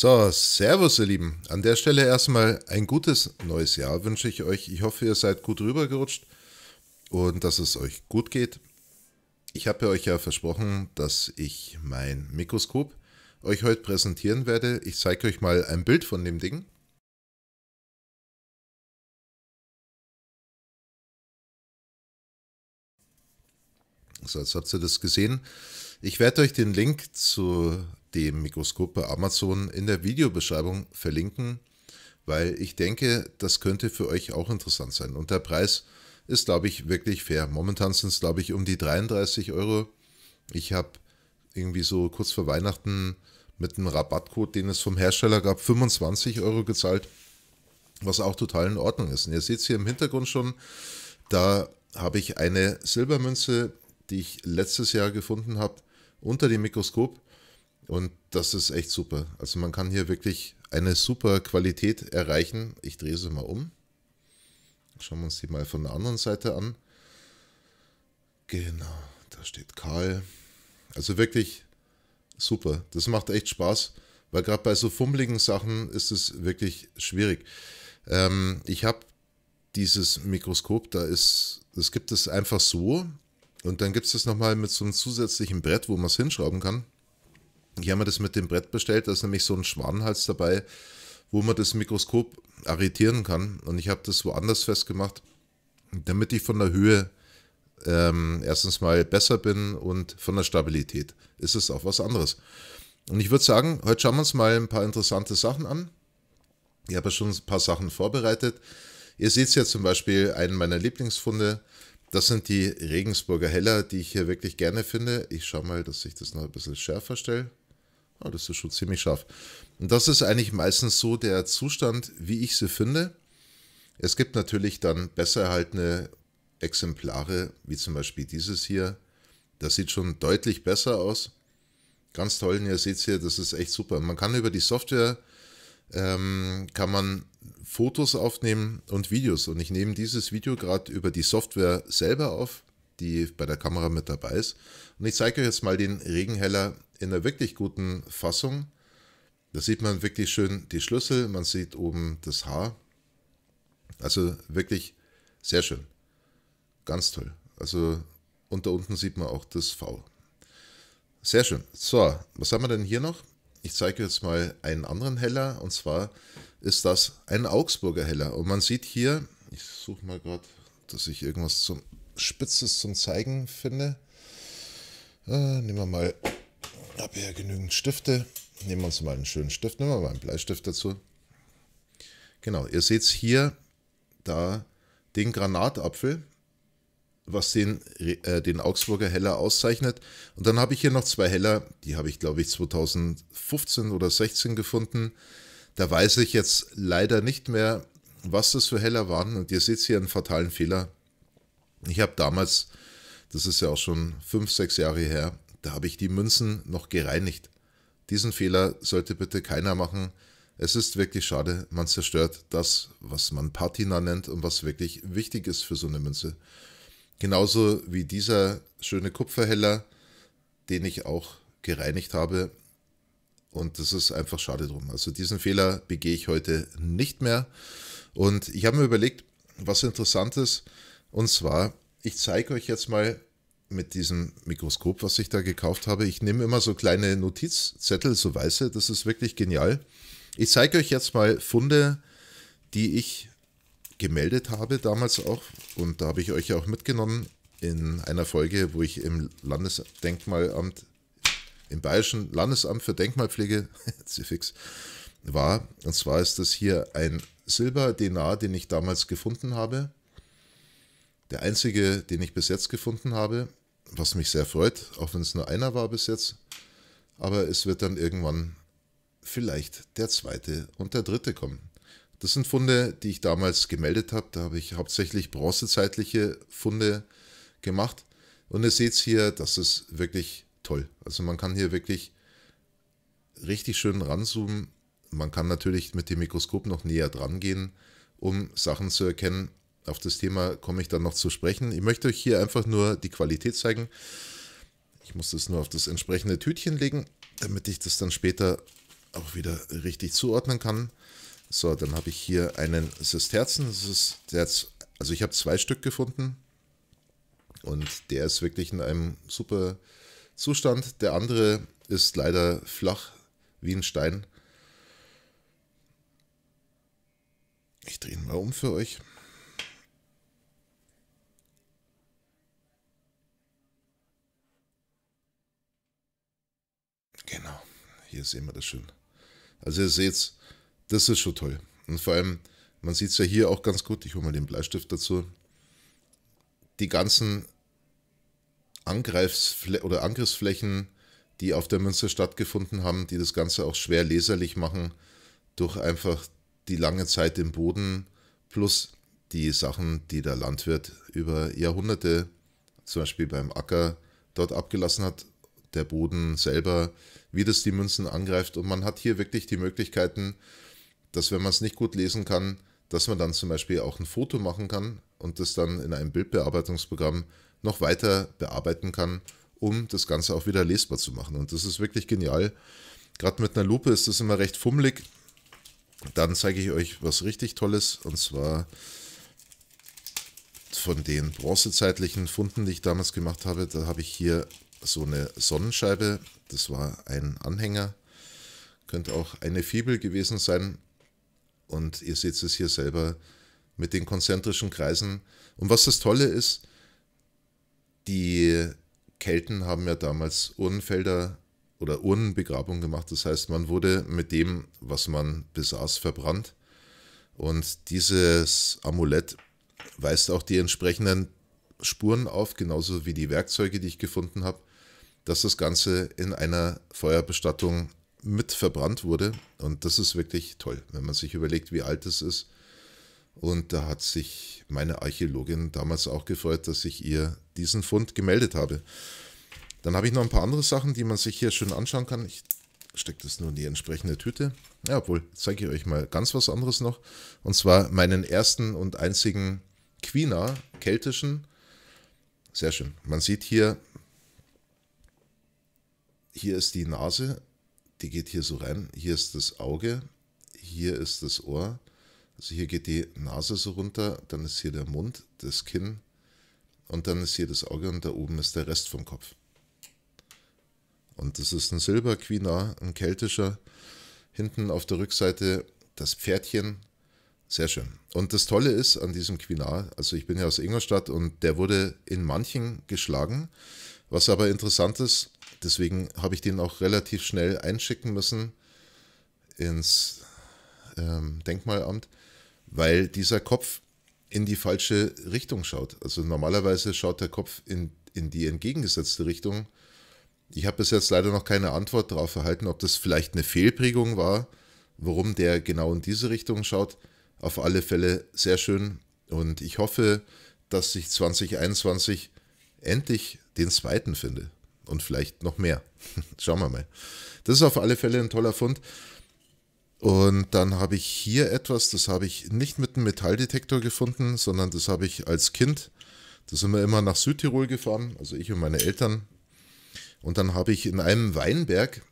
So, servus ihr Lieben. An der Stelle erstmal ein gutes neues Jahr wünsche ich euch. Ich hoffe, ihr seid gut rübergerutscht und dass es euch gut geht. Ich habe euch ja versprochen, dass ich mein Mikroskop euch heute präsentieren werde. Ich zeige euch mal ein Bild von dem Ding. So, jetzt habt ihr das gesehen. Ich werde euch den Link zu dem Mikroskop bei Amazon in der Videobeschreibung verlinken, weil ich denke, das könnte für euch auch interessant sein. Und der Preis ist, glaube ich, wirklich fair. Momentan sind es, glaube ich, um die 33 Euro. Ich habe irgendwie so kurz vor Weihnachten mit einem Rabattcode, den es vom Hersteller gab, 25 Euro gezahlt, was auch total in Ordnung ist. Und ihr seht es hier im Hintergrund schon, da habe ich eine Silbermünze, die ich letztes Jahr gefunden habe, unter dem Mikroskop. Und das ist echt super. Also man kann hier wirklich eine super Qualität erreichen. Ich drehe sie mal um. Schauen wir uns die mal von der anderen Seite an. Genau, da steht Karl. Also wirklich super. Das macht echt Spaß, weil gerade bei so fummeligen Sachen ist es wirklich schwierig. Ich habe dieses Mikroskop, das gibt es einfach so. Und dann gibt es das nochmal mit so einem zusätzlichen Brett, wo man es hinschrauben kann. Ich habe mir das mit dem Brett bestellt, da ist nämlich so ein Schwanenhals dabei, wo man das Mikroskop arretieren kann. Und ich habe das woanders festgemacht, damit ich von der Höhe erstens mal besser bin und von der Stabilität ist es auch was anderes. Und ich würde sagen, heute schauen wir uns mal ein paar interessante Sachen an. Ich habe ja schon ein paar Sachen vorbereitet. Ihr seht ja zum Beispiel einen meiner Lieblingsfunde. Das sind die Regensburger Heller, die ich hier wirklich gerne finde. Ich schaue mal, dass ich das noch ein bisschen schärfer stelle. Oh, das ist schon ziemlich scharf. Und das ist eigentlich meistens so der Zustand, wie ich sie finde. Es gibt natürlich dann besser erhaltene Exemplare, wie zum Beispiel dieses hier. Das sieht schon deutlich besser aus. Ganz toll, und ihr seht es hier, das ist echt super. Man kann über die Software kann man Fotos aufnehmen und Videos. Und ich nehme dieses Video gerade über die Software selber auf, die bei der Kamera mit dabei ist. Und ich zeige euch jetzt mal den Regenheller in einer wirklich guten Fassung. Da sieht man wirklich schön die Schlüssel, man sieht oben das Haar. Also wirklich sehr schön. Ganz toll. Also und da unten sieht man auch das V. Sehr schön. So, was haben wir denn hier noch? Ich zeige jetzt mal einen anderen Heller, und zwar ist das ein Augsburger Heller. Und man sieht hier, ich suche mal gerade, dass ich irgendwas zum Spitzes zum Zeigen finde. Nehmen wir mal, ich habe ja genügend Stifte. Nehmen wir uns mal einen schönen Stift, nehmen wir mal einen Bleistift dazu. Genau, ihr seht hier da den Granatapfel, was den Augsburger Heller auszeichnet. Und dann habe ich hier noch zwei Heller, die habe ich glaube ich 2015 oder 16 gefunden. Da weiß ich jetzt leider nicht mehr, was das für Heller waren. Und ihr seht hier einen fatalen Fehler. Ich habe damals, das ist ja auch schon 5, 6 Jahre her, da habe ich die Münzen noch gereinigt. Diesen Fehler sollte bitte keiner machen. Es ist wirklich schade, man zerstört das, was man Patina nennt und was wirklich wichtig ist für so eine Münze. Genauso wie dieser schöne Kupferheller, den ich auch gereinigt habe. Und das ist einfach schade drum. Also diesen Fehler begehe ich heute nicht mehr. Und ich habe mir überlegt, was interessant ist. Und zwar, ich zeige euch jetzt mal mit diesem Mikroskop, was ich da gekauft habe. Ich nehme immer so kleine Notizzettel, so weiße. Das ist wirklich genial. Ich zeige euch jetzt mal Funde, die ich gemeldet habe damals auch, und da habe ich euch ja auch mitgenommen in einer Folge, wo ich im Landesdenkmalamt, im Bayerischen Landesamt für Denkmalpflege, Zifix, war. Und zwar ist das hier ein Silberdenar, den ich damals gefunden habe. Der einzige, den ich bis jetzt gefunden habe, was mich sehr freut, auch wenn es nur einer war bis jetzt. Aber es wird dann irgendwann vielleicht der zweite und der dritte kommen. Das sind Funde, die ich damals gemeldet habe. Da habe ich hauptsächlich bronzezeitliche Funde gemacht. Und ihr seht hier, das ist wirklich toll. Also man kann hier wirklich richtig schön ranzoomen. Man kann natürlich mit dem Mikroskop noch näher dran gehen, um Sachen zu erkennen. Auf das Thema komme ich dann noch zu sprechen. Ich möchte euch hier einfach nur die Qualität zeigen. Ich muss das nur auf das entsprechende Tütchen legen, damit ich das dann später auch wieder richtig zuordnen kann. So, dann habe ich hier einen Sesterzen. Das ist also ich habe 2 Stück gefunden und der ist wirklich in einem super Zustand. Der andere ist leider flach wie ein Stein. Ich drehe ihn mal um für euch. Genau, hier sehen wir das schön. Also ihr seht, das ist schon toll. Und vor allem, man sieht es ja hier auch ganz gut, ich hole mal den Bleistift dazu, die ganzen Angriffsflächen, die auf der Münze stattgefunden haben, die das Ganze auch schwer leserlich machen, durch einfach die lange Zeit im Boden plus die Sachen, die der Landwirt über Jahrhunderte, zum Beispiel beim Acker, dort abgelassen hat, der Boden selber, wie das die Münzen angreift. Und man hat hier wirklich die Möglichkeiten, dass wenn man es nicht gut lesen kann, dass man dann zum Beispiel auch ein Foto machen kann und das dann in einem Bildbearbeitungsprogramm noch weiter bearbeiten kann, um das Ganze auch wieder lesbar zu machen. Und das ist wirklich genial. Gerade mit einer Lupe ist das immer recht fummelig. Dann zeige ich euch was richtig Tolles, und zwar von den bronzezeitlichen Funden, die ich damals gemacht habe. Da habe ich hier so eine Sonnenscheibe. Das war ein Anhänger. Könnte auch eine Fibel gewesen sein. Und ihr seht es hier selber mit den konzentrischen Kreisen. Und was das Tolle ist, die Kelten haben ja damals Urnenfelder oder Urnenbegrabung gemacht. Das heißt, man wurde mit dem, was man besaß, verbrannt. Und dieses Amulett weist auch die entsprechenden Spuren auf, genauso wie die Werkzeuge, die ich gefunden habe, dass das Ganze in einer Feuerbestattung mit verbrannt wurde. Und das ist wirklich toll, wenn man sich überlegt, wie alt es ist. Und da hat sich meine Archäologin damals auch gefreut, dass ich ihr diesen Fund gemeldet habe. Dann habe ich noch ein paar andere Sachen, die man sich hier schön anschauen kann. Ich stecke das nur in die entsprechende Tüte. Ja, obwohl, zeige ich euch mal ganz was anderes noch. Und zwar meinen ersten und einzigen Quina, keltischen. Sehr schön. Man sieht hier ist die Nase, die geht hier so rein. Hier ist das Auge, hier ist das Ohr. Also hier geht die Nase so runter, dann ist hier der Mund, das Kinn und dann ist hier das Auge und da oben ist der Rest vom Kopf. Und das ist ein Silberquina, ein keltischer. Hinten auf der Rückseite das Pferdchen. Sehr schön. Und das Tolle ist an diesem Quinar, also ich bin ja aus Ingolstadt und der wurde in Manching geschlagen, was aber interessant ist, deswegen habe ich den auch relativ schnell einschicken müssen ins Denkmalamt, weil dieser Kopf in die falsche Richtung schaut. Also normalerweise schaut der Kopf in die entgegengesetzte Richtung. Ich habe bis jetzt leider noch keine Antwort darauf erhalten, ob das vielleicht eine Fehlprägung war, warum der genau in diese Richtung schaut. Auf alle Fälle sehr schön und ich hoffe, dass ich 2021 endlich den zweiten finde und vielleicht noch mehr. Schauen wir mal. Das ist auf alle Fälle ein toller Fund. Und dann habe ich hier etwas, das habe ich nicht mit einem Metalldetektor gefunden, sondern das habe ich als Kind, da sind wir immer nach Südtirol gefahren, also ich und meine Eltern. Und dann habe ich in einem Weinberg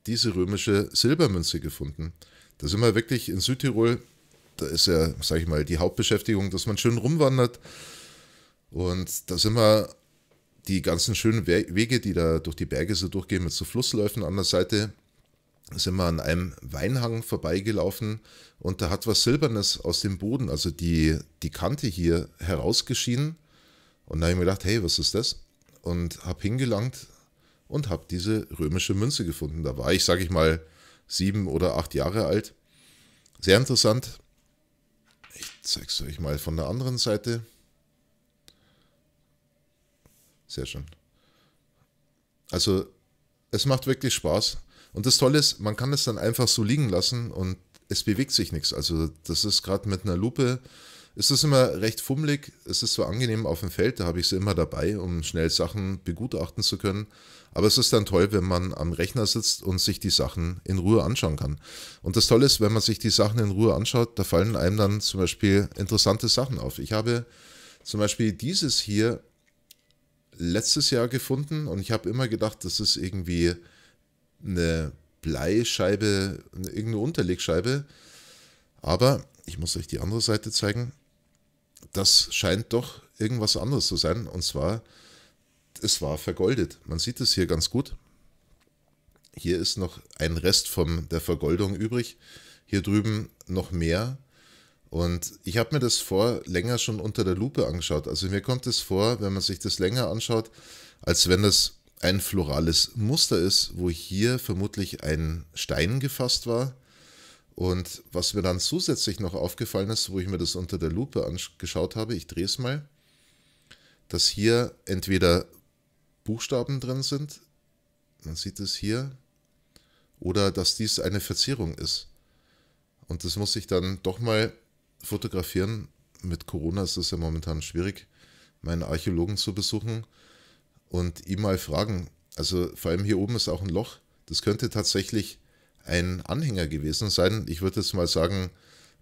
diese römische Silbermünze gefunden. Da sind wir wirklich in Südtirol, da ist ja, sage ich mal, die Hauptbeschäftigung, dass man schön rumwandert. Und da sind wir die ganzen schönen Wege, die da durch die Berge so durchgehen mit so Flussläufen an der Seite, sind wir an einem Weinhang vorbeigelaufen und da hat was Silbernes aus dem Boden, also die Kante hier herausgeschienen. Und da habe ich mir gedacht, hey, was ist das? Und habe hingelangt und habe diese römische Münze gefunden. Da war ich, sage ich mal, 7 oder 8 Jahre alt. Sehr interessant. Ich zeige es euch mal von der anderen Seite. Sehr schön. Also es macht wirklich Spaß. Und das Tolle ist, man kann es dann einfach so liegen lassen und es bewegt sich nichts. Also das ist gerade mit einer Lupe, ist das immer recht fummelig. Es ist zwar angenehm auf dem Feld, da habe ich sie immer dabei, um schnell Sachen begutachten zu können. Aber es ist dann toll, wenn man am Rechner sitzt und sich die Sachen in Ruhe anschauen kann. Und das Tolle ist, wenn man sich die Sachen in Ruhe anschaut, da fallen einem dann zum Beispiel interessante Sachen auf. Ich habe zum Beispiel dieses hier letztes Jahr gefunden und ich habe immer gedacht, das ist irgendwie eine Bleischeibe, irgendeine Unterlegscheibe. Aber ich muss euch die andere Seite zeigen. Das scheint doch irgendwas anderes zu sein. Und zwar, es war vergoldet. Man sieht es hier ganz gut. Hier ist noch ein Rest von der Vergoldung übrig. Hier drüben noch mehr. Und ich habe mir das länger schon unter der Lupe angeschaut. Also mir kommt es vor, wenn man sich das länger anschaut, als wenn es ein florales Muster ist, wo hier vermutlich ein Stein gefasst war. Und was mir dann zusätzlich noch aufgefallen ist, wo ich mir das unter der Lupe angeschaut habe, ich drehe es mal, dass hier entweder Buchstaben drin sind, man sieht es hier, oder dass dies eine Verzierung ist. Und das muss ich dann doch mal fotografieren. Mit Corona ist es ja momentan schwierig, meinen Archäologen zu besuchen und ihm mal fragen. Also vor allem hier oben ist auch ein Loch. Das könnte tatsächlich ein Anhänger gewesen sein. Ich würde jetzt mal sagen,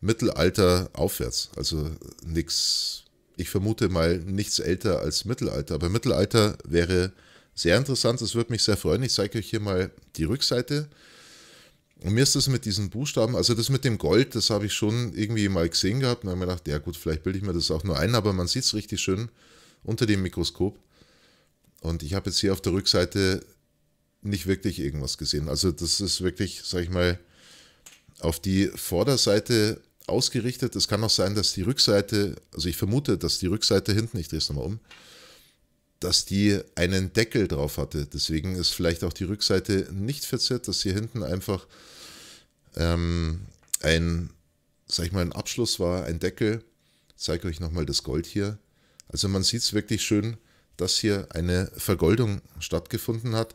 Mittelalter aufwärts. Also nichts, ich vermute mal nichts älter als Mittelalter. Aber Mittelalter wäre sehr interessant. Das würde mich sehr freuen. Ich zeige euch hier mal die Rückseite. Und mir ist das mit diesen Buchstaben, also das mit dem Gold, das habe ich schon irgendwie mal gesehen gehabt. Und dann habe ich mir gedacht, ja gut, vielleicht bilde ich mir das auch nur ein, aber man sieht es richtig schön unter dem Mikroskop. Und ich habe jetzt hier auf der Rückseite nicht wirklich irgendwas gesehen. Also das ist wirklich, sage ich mal, auf die Vorderseite ausgerichtet. Es kann auch sein, dass die Rückseite, also ich vermute, dass die Rückseite hinten, ich drehe es nochmal um, dass die einen Deckel drauf hatte. Deswegen ist vielleicht auch die Rückseite nicht verziert, dass hier hinten einfach sag ich mal, ein Abschluss war, ein Deckel. Ich zeige euch nochmal das Gold hier. Also man sieht es wirklich schön, dass hier eine Vergoldung stattgefunden hat.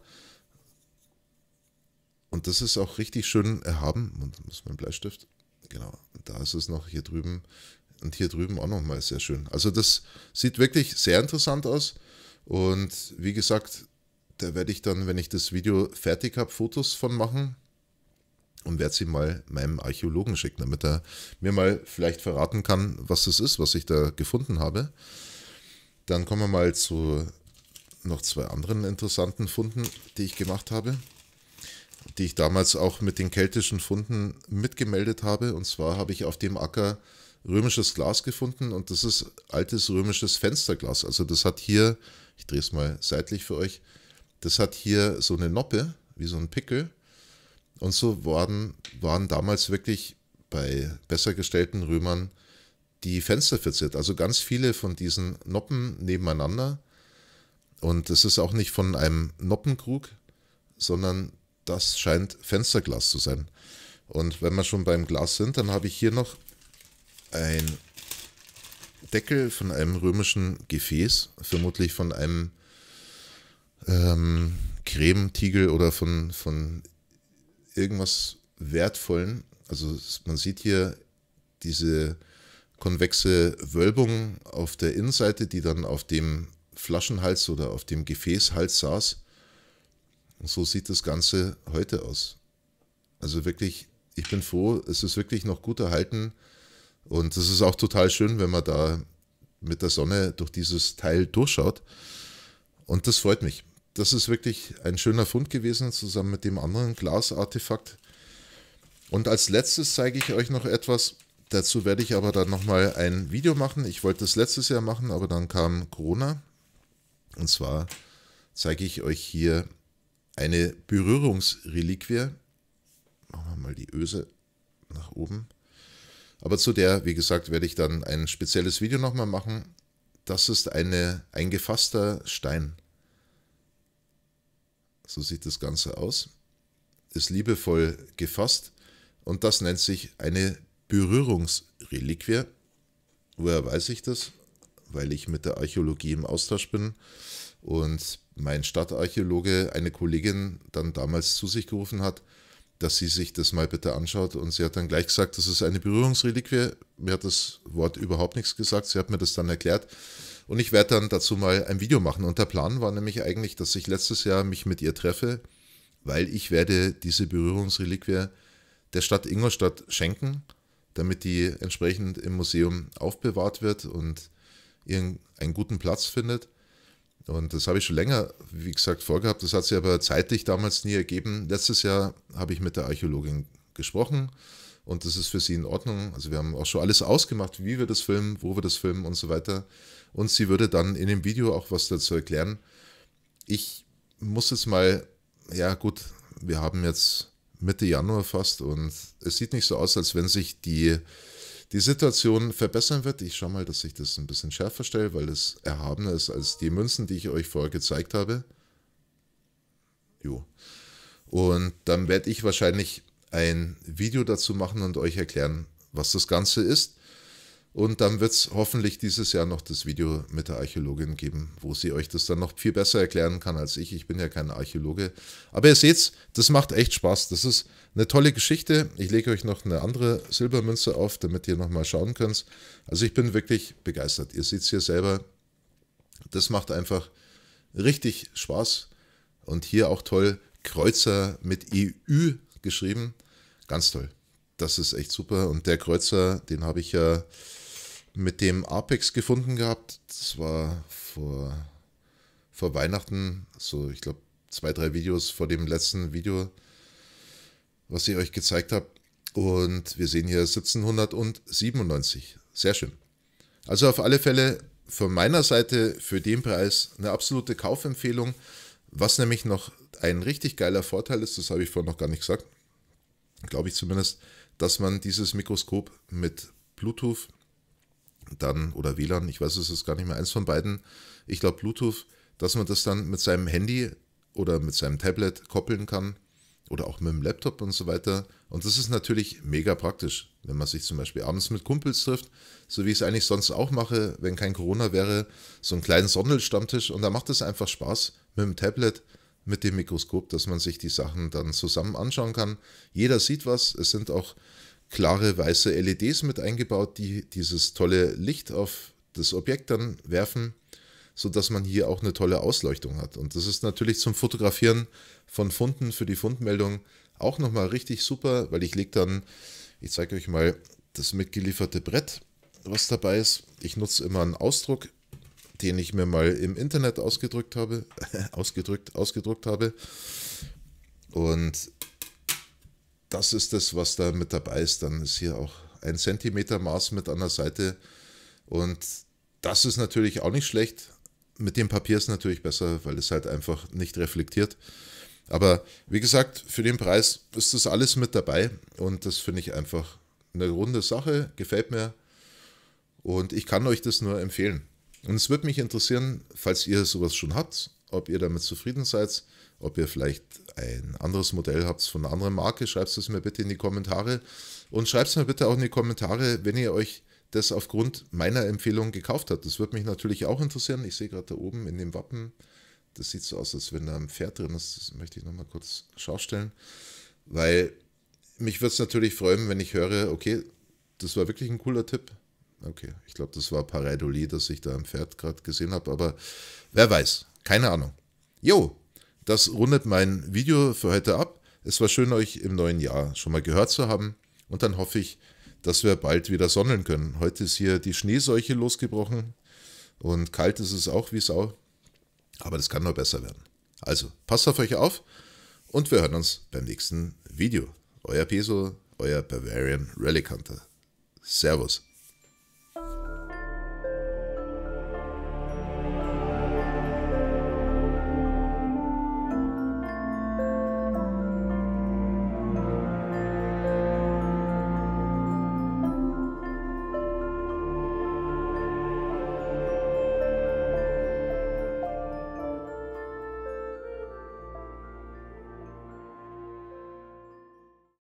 Und das ist auch richtig schön erhaben. Und das ist mein Bleistift. Genau, da ist es noch hier drüben. Und hier drüben auch nochmal sehr schön. Also das sieht wirklich sehr interessant aus. Und wie gesagt, da werde ich dann, wenn ich das Video fertig habe, Fotos von machen. Und werde sie mal meinem Archäologen schicken, damit er mir mal vielleicht verraten kann, was das ist, was ich da gefunden habe. Dann kommen wir mal zu noch zwei anderen interessanten Funden, die ich gemacht habe, die ich damals auch mit den keltischen Funden mitgemeldet habe. Und zwar habe ich auf dem Acker römisches Glas gefunden und das ist altes römisches Fensterglas. Also das hat hier, ich drehe es mal seitlich für euch, das hat hier so eine Noppe, wie so ein Pickel. Und so waren damals wirklich bei besser gestellten Römern die Fenster verziert. Also ganz viele von diesen Noppen nebeneinander. Und es ist auch nicht von einem Noppenkrug, sondern das scheint Fensterglas zu sein. Und wenn wir schon beim Glas sind, dann habe ich hier noch ein Deckel von einem römischen Gefäß, vermutlich von einem Cremetiegel oder von irgendwas Wertvollen. Also man sieht hier diese konvexe Wölbung auf der Innenseite, die dann auf dem Flaschenhals oder auf dem Gefäßhals saß. Und so sieht das Ganze heute aus. Also wirklich, ich bin froh, es ist wirklich noch gut erhalten. Und es ist auch total schön, wenn man da mit der Sonne durch dieses Teil durchschaut. Und das freut mich. Das ist wirklich ein schöner Fund gewesen, zusammen mit dem anderen Glasartefakt. Und als letztes zeige ich euch noch etwas. Dazu werde ich aber dann nochmal ein Video machen. Ich wollte das letztes Jahr machen, aber dann kam Corona. Und zwar zeige ich euch hier eine Berührungsreliquie. Machen wir mal die Öse nach oben. Aber zu der, wie gesagt, werde ich dann ein spezielles Video nochmal machen. Das ist ein gefasster Stein. So sieht das Ganze aus. Ist liebevoll gefasst und das nennt sich eine Berührungsreliquie. Woher weiß ich das? Weil ich mit der Archäologie im Austausch bin und mein Stadtarchäologe, eine Kollegin, dann damals zu sich gerufen hat, dass sie sich das mal bitte anschaut und sie hat dann gleich gesagt, das ist eine Berührungsreliquie. Mir hat das Wort überhaupt nichts gesagt, sie hat mir das dann erklärt. Und ich werde dann dazu mal ein Video machen. Und der Plan war nämlich eigentlich, dass ich letztes Jahr mich mit ihr treffe, weil ich werde diese Berührungsreliquie der Stadt Ingolstadt schenken, damit die entsprechend im Museum aufbewahrt wird und ihren einen guten Platz findet. Und das habe ich schon länger, wie gesagt, vorgehabt. Das hat sich aber zeitlich damals nie ergeben. Letztes Jahr habe ich mit der Archäologin gesprochen und das ist für sie in Ordnung. Also wir haben auch schon alles ausgemacht, wie wir das filmen, wo wir das filmen und so weiter. Und sie würde dann in dem Video auch was dazu erklären. Ich muss jetzt mal, ja gut, wir haben jetzt Mitte Januar fast und es sieht nicht so aus, als wenn sich die Situation verbessern wird. Ich schaue mal, dass ich das ein bisschen schärfer stelle, weil es erhabener ist als die Münzen, die ich euch vorher gezeigt habe. Jo. Und dann werde ich wahrscheinlich ein Video dazu machen und euch erklären, was das Ganze ist. Und dann wird es hoffentlich dieses Jahr noch das Video mit der Archäologin geben, wo sie euch das dann noch viel besser erklären kann als ich. Ich bin ja kein Archäologe. Aber ihr seht's, das macht echt Spaß. Das ist eine tolle Geschichte. Ich lege euch noch eine andere Silbermünze auf, damit ihr nochmal schauen könnt. Also ich bin wirklich begeistert. Ihr seht es hier selber. Das macht einfach richtig Spaß. Und hier auch toll, Kreuzer mit EU geschrieben. Ganz toll. Das ist echt super. Und der Kreuzer, den habe ich ja mit dem Apex gefunden gehabt. Das war vor Weihnachten, so ich glaube 2, 3 Videos vor dem letzten Video, was ich euch gezeigt habe. Und wir sehen hier 1797. Sehr schön. Also auf alle Fälle von meiner Seite für den Preis eine absolute Kaufempfehlung. Was nämlich noch ein richtig geiler Vorteil ist, das habe ich vorhin noch gar nicht gesagt, glaube ich zumindest, dass man dieses Mikroskop mit Bluetooth dann oder WLAN, ich weiß es ist gar nicht mehr eins von beiden, ich glaube Bluetooth, dass man das dann mit seinem Handy oder mit seinem Tablet koppeln kann oder auch mit dem Laptop und so weiter. Und das ist natürlich mega praktisch, wenn man sich zum Beispiel abends mit Kumpels trifft, so wie ich es eigentlich sonst auch mache, wenn kein Corona wäre, so einen kleinen Sondelstammtisch und da macht es einfach Spaß mit dem Tablet, mit dem Mikroskop, dass man sich die Sachen dann zusammen anschauen kann. Jeder sieht was, es sind auch klare weiße LEDs mit eingebaut, die dieses tolle Licht auf das Objekt dann werfen, sodass man hier auch eine tolle Ausleuchtung hat. Und das ist natürlich zum Fotografieren von Funden für die Fundmeldung auch nochmal richtig super, weil ich lege dann, ich zeige euch mal das mitgelieferte Brett, was dabei ist. Ich nutze immer einen Ausdruck, den ich mir mal im Internet ausgedruckt habe. Und das ist das, was da mit dabei ist. Dann ist hier auch 1 Zentimeter Maß mit an der Seite. Und das ist natürlich auch nicht schlecht. Mit dem Papier ist natürlich besser, weil es halt einfach nicht reflektiert. Aber wie gesagt, für den Preis ist das alles mit dabei. Und das finde ich einfach eine runde Sache. Gefällt mir. Und ich kann euch das nur empfehlen. Und es würde mich interessieren, falls ihr sowas schon habt, ob ihr damit zufrieden seid, ob ihr vielleicht ein anderes Modell habt von einer anderen Marke, schreibt es mir bitte in die Kommentare. Und schreibt es mir bitte auch in die Kommentare, wenn ihr euch das aufgrund meiner Empfehlung gekauft habt. Das würde mich natürlich auch interessieren. Ich sehe gerade da oben in dem Wappen, das sieht so aus, als wenn da ein Pferd drin ist. Das möchte ich nochmal kurz schaustellen. Weil mich würde es natürlich freuen, wenn ich höre, okay, das war wirklich ein cooler Tipp. Okay, ich glaube, das war Pareidolie, dass ich da ein Pferd gerade gesehen habe, aber wer weiß, keine Ahnung. Jo, das rundet mein Video für heute ab. Es war schön, euch im neuen Jahr schon mal gehört zu haben und dann hoffe ich, dass wir bald wieder sondeln können. Heute ist hier die Schneeseuche losgebrochen und kalt ist es auch wie Sau, aber das kann nur besser werden. Also, passt auf euch auf und wir hören uns beim nächsten Video. Euer Peso, euer Bavarian Relic Hunter. Servus.